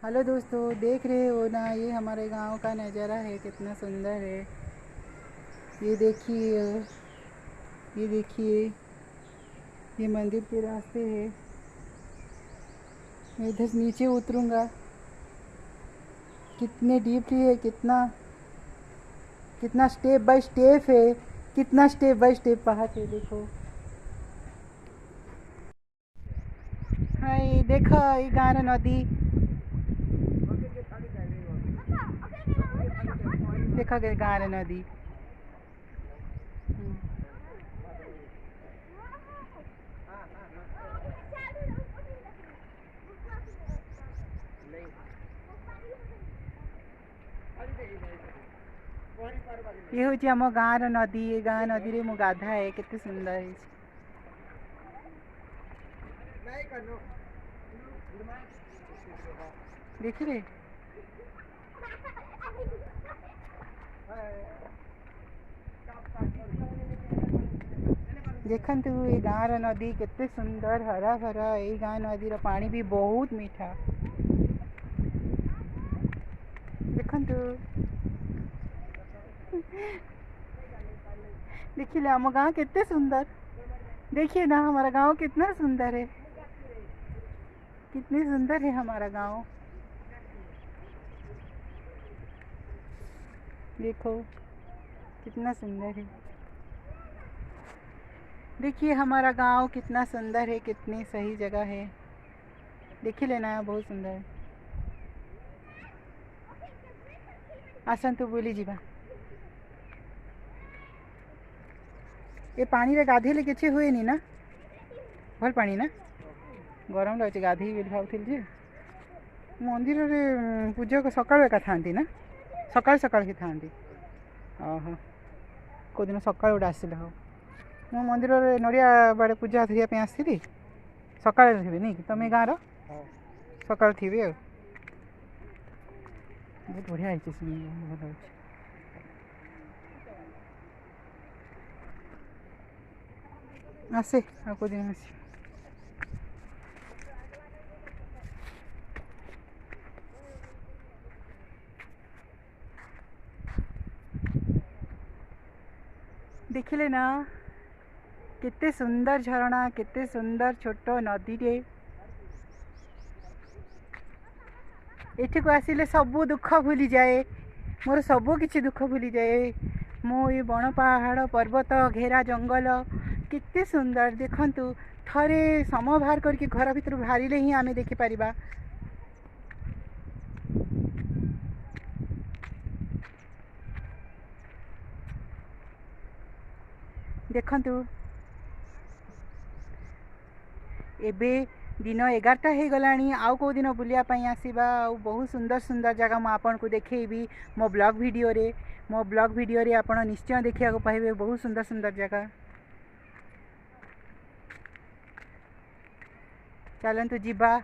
Hello दोस्तों, देख रहे हो ना, ये हमारे गांव का नज़ारा है। कितना सुंदर है। ये देखिए, ये देखिए, ये मंदिर के रास्ते है। मैं इधर से नीचे उतरूंगा। कितने डीपली है, कितना कितना स्टेप बाय स्टेप है। कितना स्टेप बाय स्टेप पहाड़ है, देखो। हाय, देखो ये गाना नदी। देखो ये गाना नदी। ये हूँ आम गाँव नदी। ये गाँ नदी रे मु गाधाए। केते सुंदर है। देखिले, देखंतु ये गाँव नदी केते सुंदर हरा भरा। ये गाँ नदी रो पानी भी बहुत मीठा। देखंतु, देखिले आम गाँव केते सुंदर। देखिए ना हमारा गांव कितना सुंदर है। कितनी सुंदर है हमारा गांव। देखो कितना सुंदर है। देखिए हमारा गांव कितना सुंदर है, कितनी सही जगह है। देखिए लेना, बहुत सुंदर है। आसतु बुली जीवा। ये पानी रे गाधेले किछि हुएनी ना। भल पानी ना, गरम लाଗୁଛି। ଗାଧେଇ ବୋଲି ଭାବୁଥିଲି ଯେ ମନ୍ଦିରରେ ପୂଜକ ସକାଳୁ ଏକା ଥାନ୍ତି ନା, ସକାଳୁ ସକାଳୁ ହିଁ ଥାନ୍ତି। ଓହୋ, କେଉଁଦିନ ସକାଳୁ ଗୋଟେ ଆସିଲେ ହଉ। ମୁଁ ମନ୍ଦିରରେ ନଡ଼ିଆ ବାଡ଼େ ପୂଜା ଧରିବା ପାଇଁ ଆସିଥିଲି। ସକାଳେ ଥିବେ ନାଇଁ କି ତମେ ଗାଁର? ସକାଳୁ ଥିବେ ଆଉ। ବହୁତ ବଢ଼ିଆ ହେଇଛି, ଭଲ ହେଉଛି। ଆସେ ଆଉ କେଉଁଦିନ ଆସି। देखिले ना केते सुंदर झरणा, केते सुंदर छोट नदी रे। एठी को आसिले सबू दुख भूली जाए। मोर सबू किछि दुख भूली जाए। मो ये बण पहाड़ पर्वत घेरा जंगल केते सुंदर। देखंतु थरे समय बाहर करके घर भीतर बाहरिले ही आमे देखि परिबा। देखंतु एबे दिन 11टा हो गलानी। आउ को दिन बुलिया पई आसीबा। आउ बहुत सुंदर सुंदर जगह मु आपन को देखेबी मो ब्लॉग वीडियो रे। मो ब्लॉग वीडियो रे आपन निश्चय देखिया को पाइबे बहुत सुंदर सुंदर जगह। चलंतु जीवा।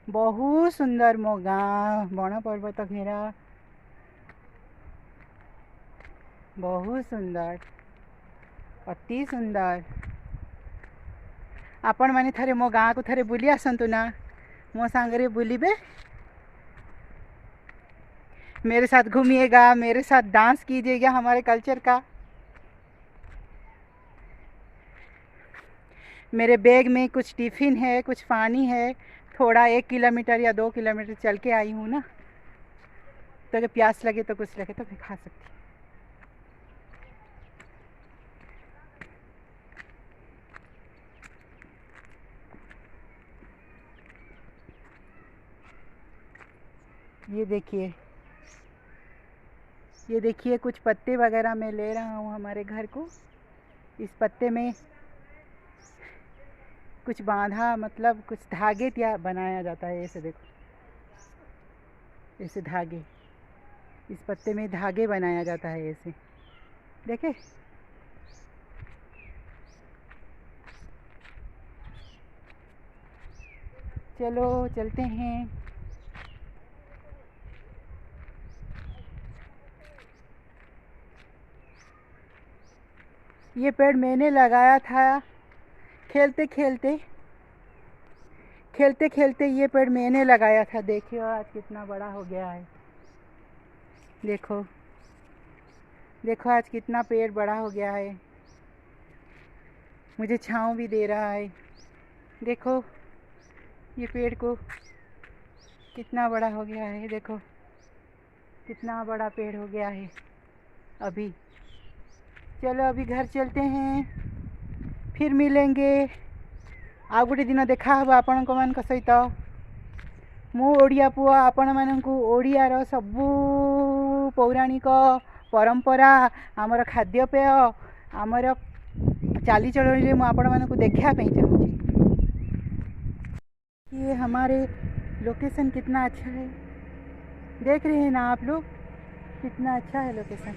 बहुत सुंदर मो गाँ, बण पर्वत घेरा, बहुत सुंदर, अति सुंदर। आपण माने थरे मो गाँ को थरे बुली आसंतु ना, मो सांगरे बुलिबे। मेरे साथ घूमिएगा, मेरे साथ डांस कीजिएगा हमारे कल्चर का। मेरे बैग में कुछ टिफ़िन है, कुछ पानी है। थोड़ा 1 किलोमीटर या 2 किलोमीटर चल के आई हूँ ना, तो अगर प्यास लगे तो कुछ लगे तो फिर खा सकती। ये देखिए, ये देखिए कुछ पत्ते वगैरह मैं ले रहा हूँ हमारे घर को। इस पत्ते में कुछ बांधा, मतलब कुछ धागे या बनाया जाता है। ऐसे देखो, ऐसे धागे, इस पत्ते में धागे बनाया जाता है ऐसे, देखे। चलो चलते हैं। ये पेड़ मैंने लगाया था। खेलते खेलते ये पेड़ मैंने लगाया था। देखिए आज कितना बड़ा हो गया है। देखो देखो आज कितना पेड़ बड़ा हो गया है। मुझे छांव भी दे रहा है। देखो ये पेड़ को कितना बड़ा हो गया है। देखो कितना बड़ा पेड़ हो गया है। अभी चलो अभी घर चलते हैं, फिर मिलेंगे। ଆଉ ଗୋଟେ ଦିନ ଦେଖା ହେବ ଆପଣମାନଙ୍କ ସହିତ। ମୁଁ ଓଡ଼ିଆ ପୁଅ, ଆପଣମାନଙ୍କୁ ଓଡ଼ିଆର ସବୁ ପୌରାଣିକ ପରମ୍ପରା, ଆମର ଖାଦ୍ୟପେୟ, ଆମର ଚାଲିଚଳଣିରେ ମୁଁ ଆପଣମାନଙ୍କୁ ଦେଖାଇବା ପାଇଁ ଚାହୁଁଛି। ये हमारे लोकेशन कितना अच्छा है, देख रहे हैं ना आप लोग, कितना अच्छा है लोकेशन।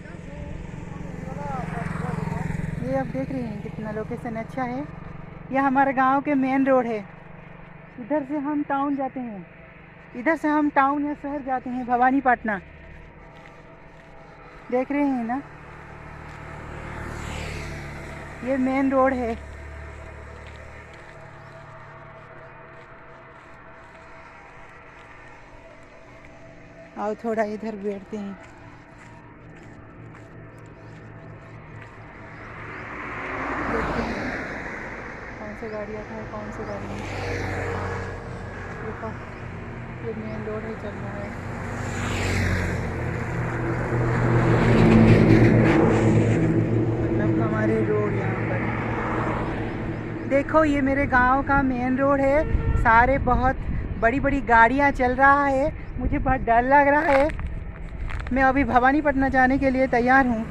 ये आप देख रहे हैं कितना लोकेशन अच्छा है। यह हमारे गांव के मेन रोड है। इधर से हम टाउन जाते हैं, इधर से हम टाउन या शहर जाते हैं, भवानीपटना। देख रहे हैं ना, ये मेन रोड है। आओ थोड़ा इधर बैठते हैं। देखते हैं कौन सी गाड़ी आता है, कौन सी गाड़ी नहीं। देखो ये मेन रोड है, चल रहा है। मतलब हमारे रोड यहाँ पर देखो, ये मेरे गांव का मेन रोड है। सारे बहुत बड़ी बड़ी गाड़ियाँ चल रहा है। मुझे बहुत डर लग रहा है। मैं अभी भवानीपटना जाने के लिए तैयार हूँ।